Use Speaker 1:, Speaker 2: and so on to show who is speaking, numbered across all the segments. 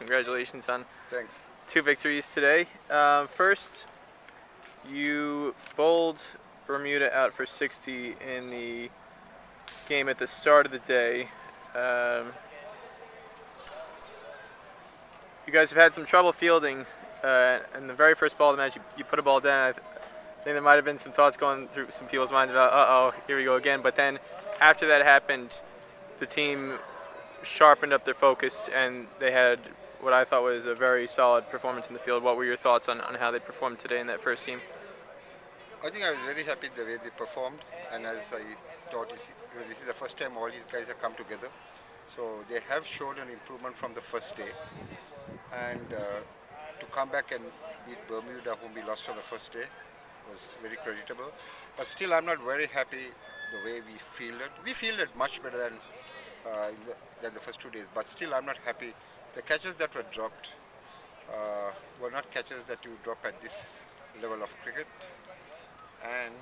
Speaker 1: Congratulations on
Speaker 2: Thanks.
Speaker 1: 2 victories today. First, you bowled Bermuda out for 60 in the game at the start of the day. You guys have had some trouble fielding. In the very first ball of the match, you put a ball down. I think there might have been some thoughts going through some people's minds about, uh-oh, here we go again. But then after that happened, the team sharpened up their focus and they had what I thought was a very solid performance in the field. What were your thoughts on how they performed today in that first game?
Speaker 2: I think I was very happy the way they performed, and as I thought, this is the first time all these guys have come together. So they have shown an improvement from the first day, and to come back and beat Bermuda, whom we lost on the first day, was very creditable. But still, I'm not very happy the way we fielded. We fielded much better than the first 2 days, but still, I'm not happy. The catches that were dropped were not catches that you drop at this level of cricket. And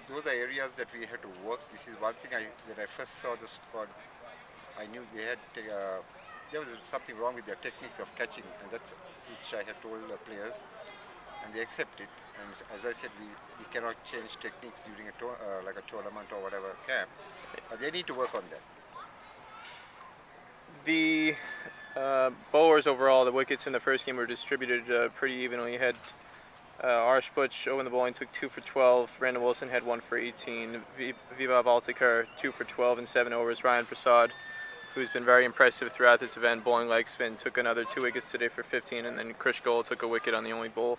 Speaker 2: those are the areas that we had to work. This is one thing when I first saw the squad, I knew they had there was something wrong with their techniques of catching, and that's which I had told the players, and they accept it. And as I said, we cannot change techniques during like a tournament or whatever camp, but they need to work on that.
Speaker 1: The bowlers overall, the wickets in the first game were distributed pretty evenly. You had Arsh Butch over the bowling, took 2 for 12. Randall Wilson had 1 for 18. Viva Valtikar 2 for 12 in 7 overs. Ryan Prasad, who's been very impressive throughout this event, bowling leg spin, took another 2 wickets today for 15. And then Krish Goel took a wicket on the only ball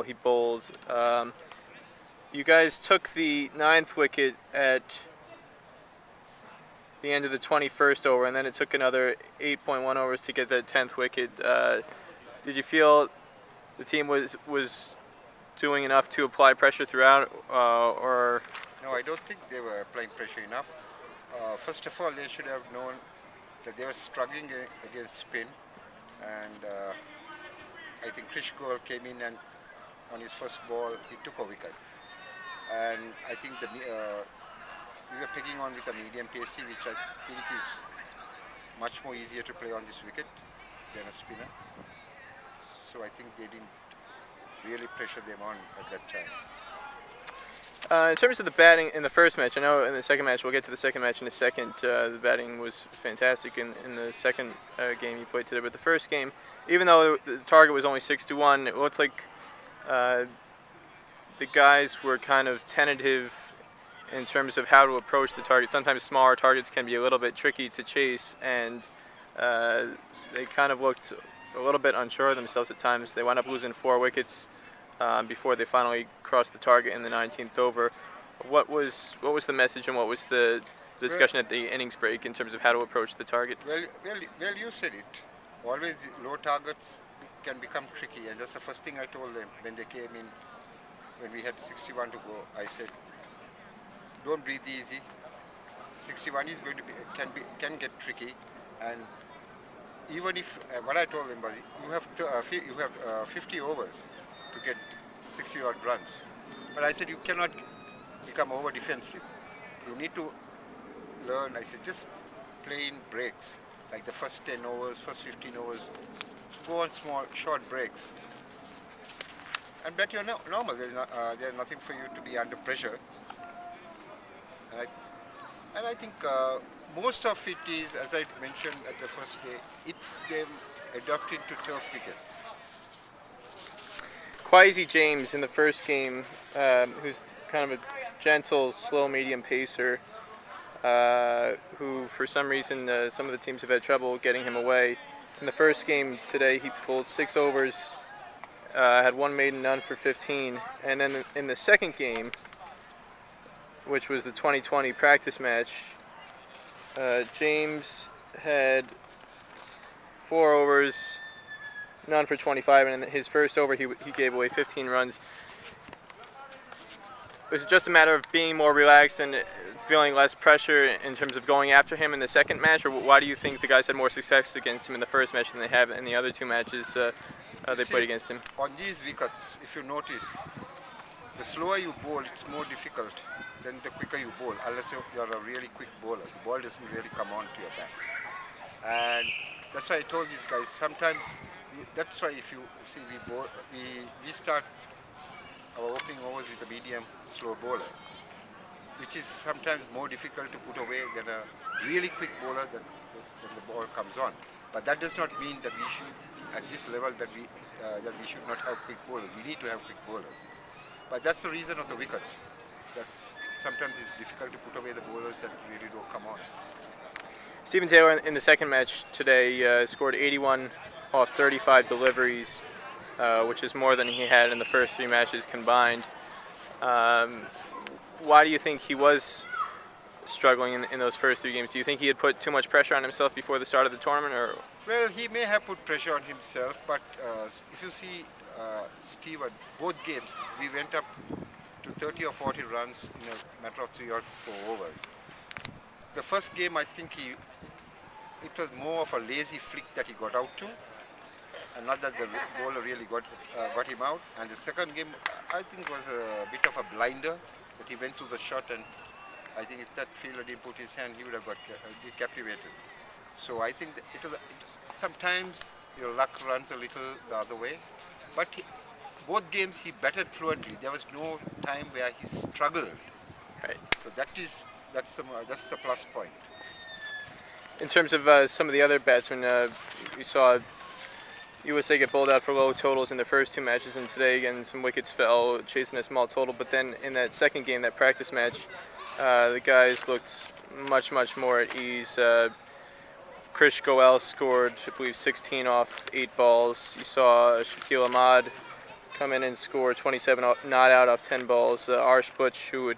Speaker 1: he bowled. You guys took the 9th wicket at the end of the 21st over, and then it took another 8.1 overs to get that 10th wicket. Did you feel the team was doing enough to apply pressure throughout, or?
Speaker 2: No, I don't think they were applying pressure enough. First of all, they should have known that they were struggling against spin, and I think Krish Goel came in and on his first ball he took a wicket, and I think we were picking on with a medium pacey, which I think is much more easier to play on this wicket than a spinner. So I think they didn't really pressure them on at that time.
Speaker 1: In terms of the batting in the first match, I know in the second match, we'll get to the second match in a second, the batting was fantastic in the second game you played today. But the first game, even though the target was only 6-1, it looked like the guys were kind of tentative in terms of how to approach the target. Sometimes smaller targets can be a little bit tricky to chase, and they kind of looked a little bit unsure of themselves at times. They wound up losing 4 wickets before they finally crossed the target in the 19th over. What was the message and what was the discussion at the innings break in terms of how to approach the target?
Speaker 2: Well, you said it. Always the low targets can become tricky, and that's the first thing I told them when they came in. When we had 61 to go, I said, don't breathe easy. 61 is going to can get tricky, and even if what I told them was you have 50 overs to get 60 odd runs, but I said you cannot become over defensive. You need to learn. I said just play in breaks, like the first 10 overs, first 15 overs, go on small short breaks, and that you're normal. There's nothing for you to be under pressure. And I think most of it is, as I mentioned at the first day, it's them adapting to tough wickets.
Speaker 1: Kwesi James in the first game, who's kind of a gentle, slow, medium pacer, who for some reason some of the teams have had trouble getting him away. In the first game today, he pulled 6 overs, had 1 maiden, none for 15, and then in the second game, which was the 2020 practice match, James had 4 overs, none for 25, and in his first over he gave away 15 runs. Was it just a matter of being more relaxed and feeling less pressure in terms of going after him in the second match, or why do you think the guys had more success against him in the first match than they have in the other 2 matches they played against him?
Speaker 2: On these wickets, if you notice, the slower you bowl, it's more difficult than the quicker you bowl, unless you're a really quick bowler. The ball doesn't really come on to your back. And that's why I told these guys sometimes. That's why if you see we start our opening overs with a medium slow bowler, which is sometimes more difficult to put away than a really quick bowler that the ball comes on. But that does not mean that we should, at this level, that we should not have quick bowlers. We need to have quick bowlers. But that's the reason of the wicket. That sometimes it's difficult to put away the bowlers that really don't come on.
Speaker 1: Stephen Taylor in the second match today scored 81 off 35 deliveries, which is more than he had in the first three matches combined. Why do you think he was struggling in those first three games? Do you think he had put too much pressure on himself before the start of the tournament, or?
Speaker 2: Well, he may have put pressure on himself, but if you see Steven, both games, we went up to 30 or 40 runs in a matter of 3 or 4 overs. The first game, I think it was more of a lazy flick that he got out to, and not that the bowler really got him out. And the second game, I think, was a bit of a blinder, that he went through the shot, and I think if that fielder didn't put his hand, he would have got captivated. So I think that sometimes your luck runs a little the other way, but both games he batted fluently. There was no time where he struggled.
Speaker 1: Right.
Speaker 2: So that's the plus point.
Speaker 1: In terms of some of the other batsmen, we saw USA get bowled out for low totals in the first two matches, and today again some wickets fell, chasing a small total. But then in that second game, that practice match, the guys looked much more at ease. Krish Goel scored, I believe, 16 off 8 balls. You saw Shakil Ahmad come in and score 27 not out off 10 balls. Arsh Butch, who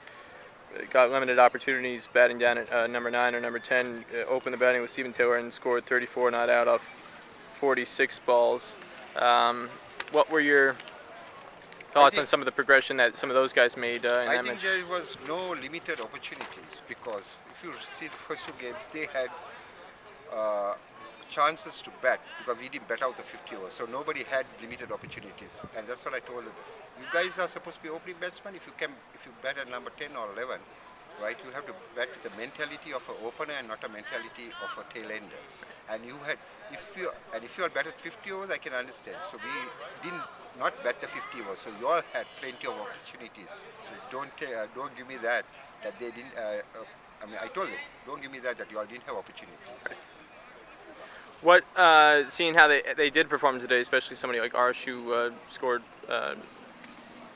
Speaker 1: got limited opportunities batting down at number 9 or number 10, opened the batting with Stephen Taylor and scored 34 not out off 46 balls. What were your thoughts on some of the progression that some of those guys made in that match?
Speaker 2: I think there was no limited opportunities, because if you see the first two games, they had chances to bat, because we didn't bat out the 50 overs, so nobody had limited opportunities. And that's what I told them. You guys are supposed to be opening batsmen. If you bat at number 10 or 11, right, you have to bat with the mentality of an opener and not a mentality of a tail ender. And if you all batted 50 overs, I can understand. So we didn't not bat the 50 overs, so you all had plenty of opportunities. So don't give me that they didn't. I told them, don't give me that you all didn't have opportunities.
Speaker 1: Right. What, seeing how they did perform today, especially somebody like Arsh, who scored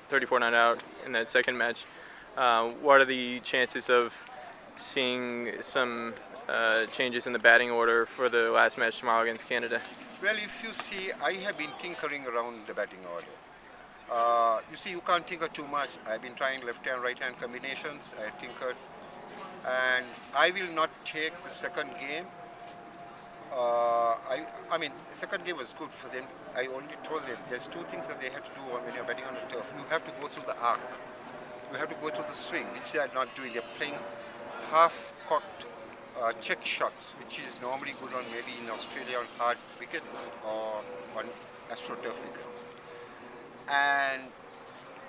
Speaker 1: 34 not out in that second match, what are the chances of seeing some changes in the batting order for the last match tomorrow against Canada?
Speaker 2: Well, if you see, I have been tinkering around the batting order. You see, you can't tinker too much. I've been trying left-hand, right-hand combinations. I tinkered. And I will not take the second game. The second game was good for them. I only told them there's two things that they have to do when you're batting on the turf. You have to go through the arc. You have to go through the swing, which they are not doing. They're playing half-cocked check shots, which is normally good on maybe in Australia on hard wickets or on AstroTurf wickets. And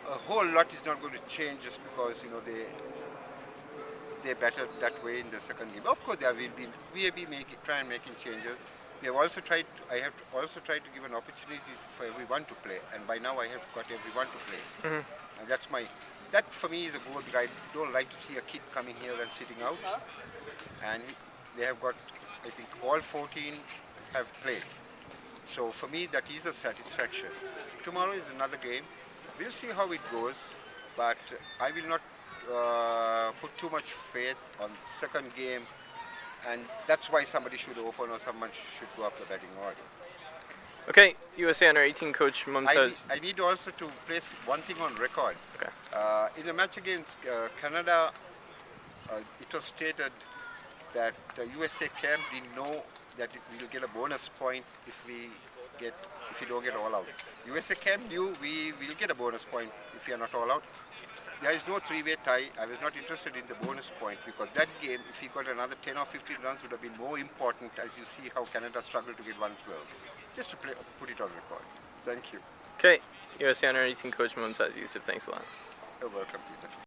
Speaker 2: a whole lot is not going to change just because they batted that way in the second game. Of course, we have been making changes. We have also tried. I have also tried to give an opportunity for everyone to play, and by now I have got everyone to play. Mm-hmm. And that for me is a goal. I don't like to see a kid coming here and sitting out. And they have got, I think, all 14 have played. So for me, that is a satisfaction. Tomorrow is another game. We'll see how it goes, but I will not put too much faith on the second game, and that's why somebody should open or someone should go up the batting order.
Speaker 1: Okay, USA Under-18 coach Mumtaz.
Speaker 2: I need also to place one thing on record.
Speaker 1: Okay.
Speaker 2: In the match against Canada, it was stated that the USA camp didn't know that we will get a bonus point if we don't get all out. USA camp knew we will get a bonus point if we are not all out. There is no three-way tie. I was not interested in the bonus point, because that game, if he got another 10 or 15 runs, would have been more important, as you see how Canada struggled to get 112. Just to put it on record. Thank you.
Speaker 1: Okay, USA Under-18 coach Mumtaz Yusuf, thanks a lot.
Speaker 2: You're welcome, Peter.